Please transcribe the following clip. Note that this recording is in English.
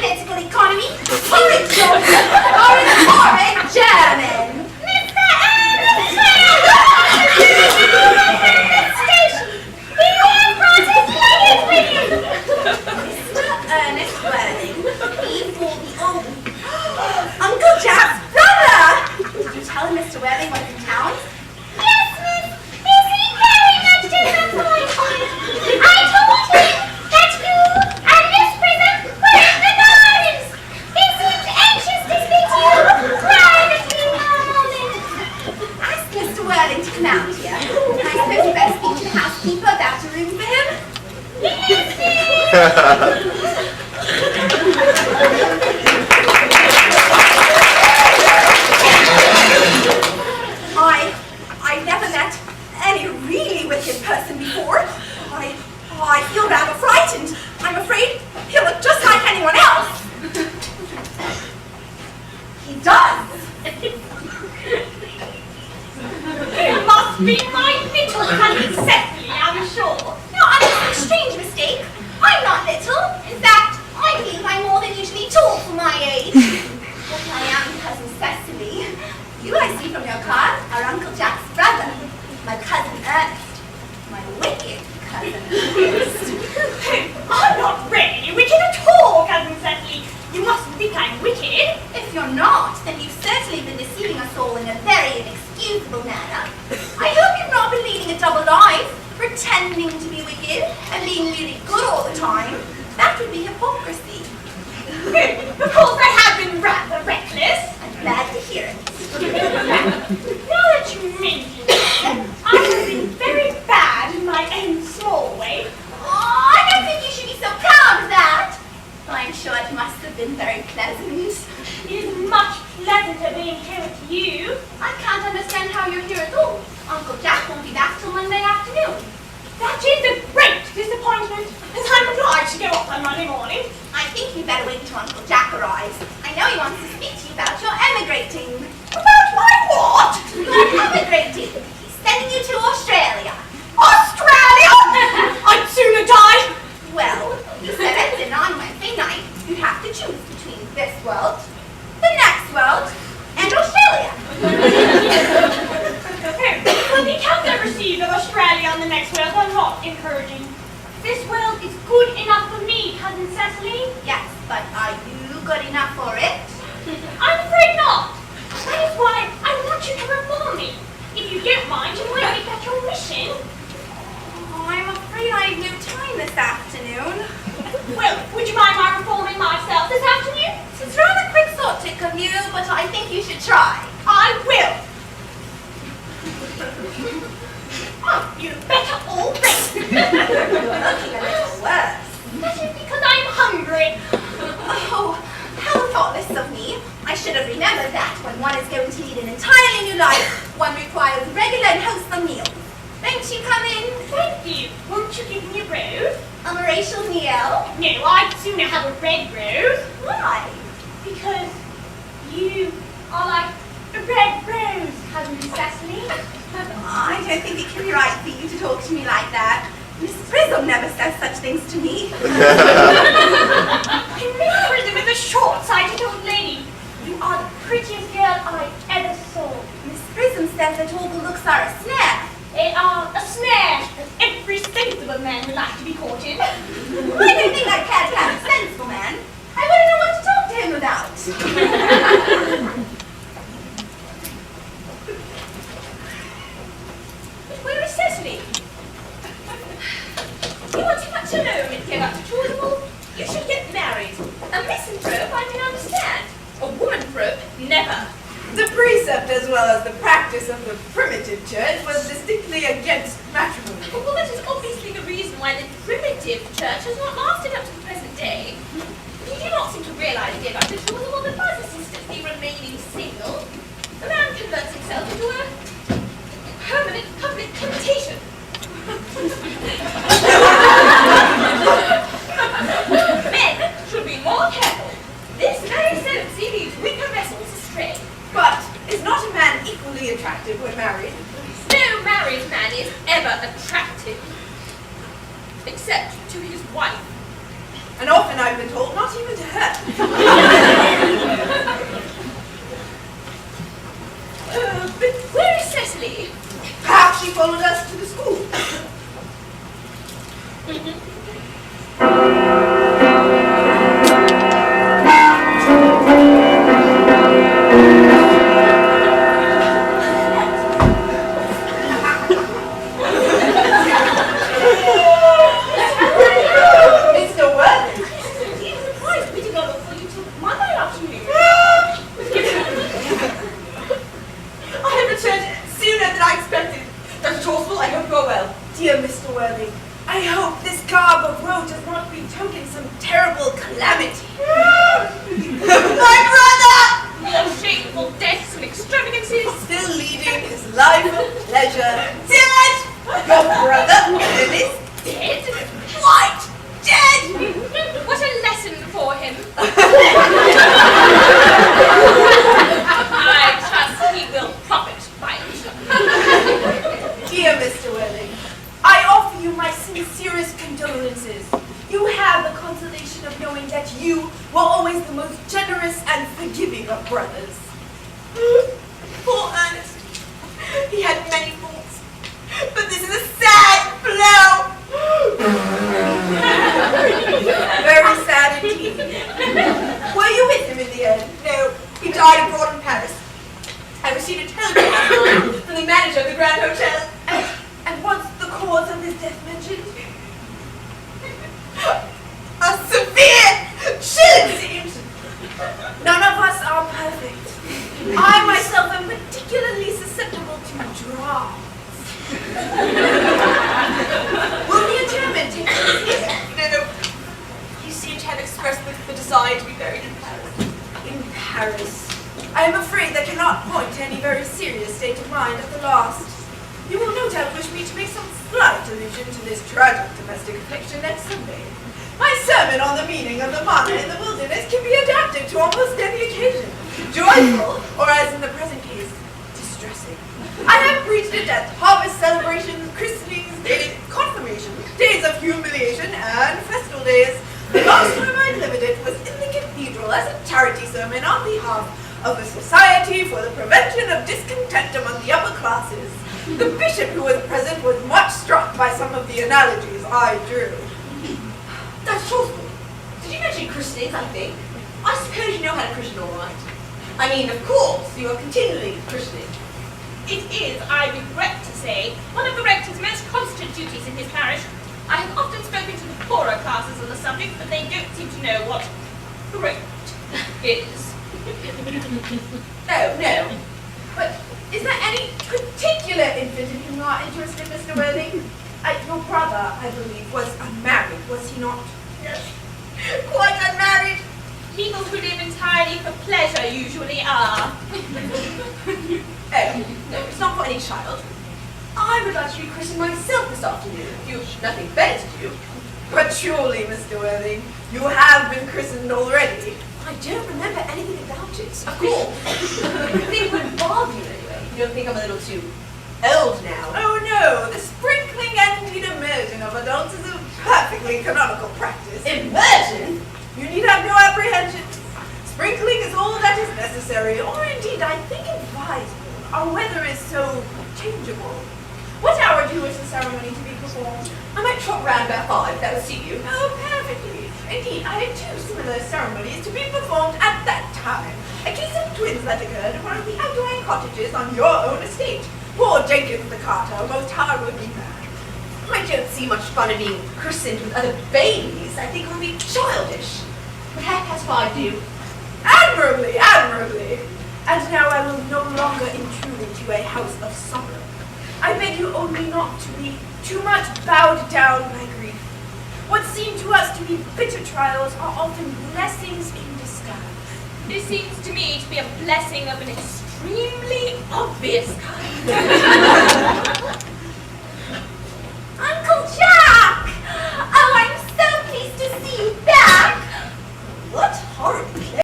political economy, horrid German, or a horrid German. Mr. Ernest! Station! Beware Francis Leggett with you! Mr. Ernest Worthing, before the old... Uncle Jack's brother! Did you tell him Mr. Worthing was in town? Yes, miss. Is he very much disappointed? I told him that you and Miss Prism were in the gardens. He seemed anxious to speak to you privately for a moment. Ask Mr. Worthing to come out here. I suppose you better speak to the housekeeper about a room for him. Yes, miss. I've never met any really wicked person before. I feel rather frightened. I'm afraid he'll look just like anyone else. He does. You must be my little honey Cecily, I'm sure. No, I'm a strange mistake. I'm not little. In fact, I believe I'm more than usually tall for my age. But I am Cousin Cecily. You, I see from your card, are Uncle Jack's brother, my cousin Ernest, my wicked cousin Ernest. I'm not really wicked at all, Cousin Cecily. You mustn't think I'm wicked. If you're not, then you've certainly been deceiving us all in a very inexcusable manner. I hope you've not been leading a double life, pretending to be wicked and being really good all the time. That would be hypocrisy. Of course I have been rather reckless. I'm glad to hear it. Now that you mention it, I have been very bad in my own small way. Oh, I don't think you should be so proud of that. I'm sure it must have been very pleasant. It is much pleasanter being here with you. I can't understand how you're here at all. Uncle Jack won't be back till Monday afternoon. That is a great disappointment, as I'm obliged to go off on Monday morning. I think you'd better wait until Uncle Jack arrives. I know he wants to speak to you about your emigrating. About my what? Your emigrating. He's sending you to Australia. Australia? I'd sooner die. Well, he said at dinner on Wednesday night you'd have to choose between this world, the next world, and Australia. Well, the accounts I've received of Australia and the next world are not encouraging. This world is good enough for me, Cousin Cecily. Yes, but are you good enough for it? I'm afraid not. That is why I want you to reform me. If you don't mind, you might make that your mission. Oh, I'm afraid I have no time this afternoon. Well, would you mind my reforming myself this afternoon? It's rather quixotic of you, but I think you should try. I will. Oh, you better all think. You're looking a little worse. That is because I'm hungry. Oh, how thoughtless of me. I should have remembered that when one is going to lead an entirely new life, one requires regular and wholesome meals. Won't you come in? Thank you. Won't you give me a rose? Rachel and Yaelle? No, I'd sooner have a red rose. Why? Because you are like a red rose, Cousin Cecily. I don't think it can be right for you to talk to me like that. Miss Prism never says such things to me. Miss Prism is a short-sighted old lady. You are the prettiest girl I ever saw. Miss Prism says that all the looks are a snare. They are a snare that every sensible man would like to be caught in. I don't think I care to have a sensible man. I wouldn't know what to talk to him about. Where is Cecily? You want to much alone and go up to Chorley? You should get married. A misanthrope, I can understand. A womanthrope, never. The precept as well as the practice of the primitive church was distinctly against matrimony. Well, that is obviously the reason why the primitive church has not lasted up to the present day. You do not seem to realize, dear Dr. Chorley, that by persistently remaining single, a man converts himself into a permanent public temptation. Men should be more careful. This very tendency leads weaker vessels astray. But is not a man equally attractive when married? No married man is ever attractive, except to his wife. And often I've been told not even to her. calamity. My brother! More shameful deaths and extravagances. Still leading his life of pleasure. Dead! Your brother is Dead? quite dead! What a lesson for him. I trust he will profit by it. Dear Mr. Welling, I offer you my sincerest condolences. You have the consolation of knowing that you were always the most generous and forgiving of brothers. Poor Ernest. He had many faults, but this is a sad blow. Very sad indeed. Were you with him in the end? No, he died abroad in Paris. I received a telegram from the manager of the Grand Hotel. And what's the cause of his death mentioned? A severe chill, it seems. None of us are perfect. I myself am particularly susceptible to draughts. Will the adjournment take place here? No. You seem to have expressed the desire to be buried in Paris. In Paris? I am afraid that cannot point to any very serious state of mind at the last. You will no doubt wish me to make some slight allusion to this tragic domestic affliction next Sunday. My sermon on the meaning of the manna in the wilderness can be adapted to almost any occasion. Joyful, or as in the present case, distressing. I have preached it at harvest celebrations, christenings, confirmations, days of humiliation, and festal days. The last time I delivered it was in the cathedral as a charity sermon on behalf of the Society for the Prevention of Discontent among the Upper Classes. The bishop who was present was much struck by some of the analogies I drew. That's truthful. Did you mention christenings, I think? I suppose you know how to christen all right. I mean, of course, you are continually christening. It is, I regret to say, one of the rector's most constant duties in his parish. I have often spoken to the poorer classes on the subject, but they don't seem to know what throat is. No. But is there any particular infant in whom you are interested, Mr. Worthing? Your brother, I believe, was unmarried, was he not? Yes. Quite unmarried. People who live entirely for pleasure usually are. Oh, no, it's not for any child. I would like to be christened myself this afternoon, if you have nothing better to do. But surely, Mr. Worthing, you have been christened already. I don't remember anything about it. Of course. It wouldn't bother you anyway. You don't think I'm a little too old now? Oh no, the sprinkling and indeed immersion of adults is a perfectly canonical practice. Immersion? You need have no apprehensions. Sprinkling is all that is necessary, or indeed I think advisable. Our weather is so changeable. What hour do you wish the ceremony to be performed? I might trot round about 5, that would suit you. Oh, perfectly. Indeed, I have 2 similar ceremonies to be performed at that time. A case of twins that occurred at one of the outlying cottages on your own estate. Poor Jenkins the carter, a most hard-working man. I don't see much fun in being christened with other babies. I think it would be childish. Would 5:30 do? Admirably, admirably. And now I will no longer intrude into a house of sorrow. I beg you only not to be too much bowed down by grief. What seem to us to be bitter trials are often blessings in disguise. This seems to me to be a blessing of an extremely obvious kind.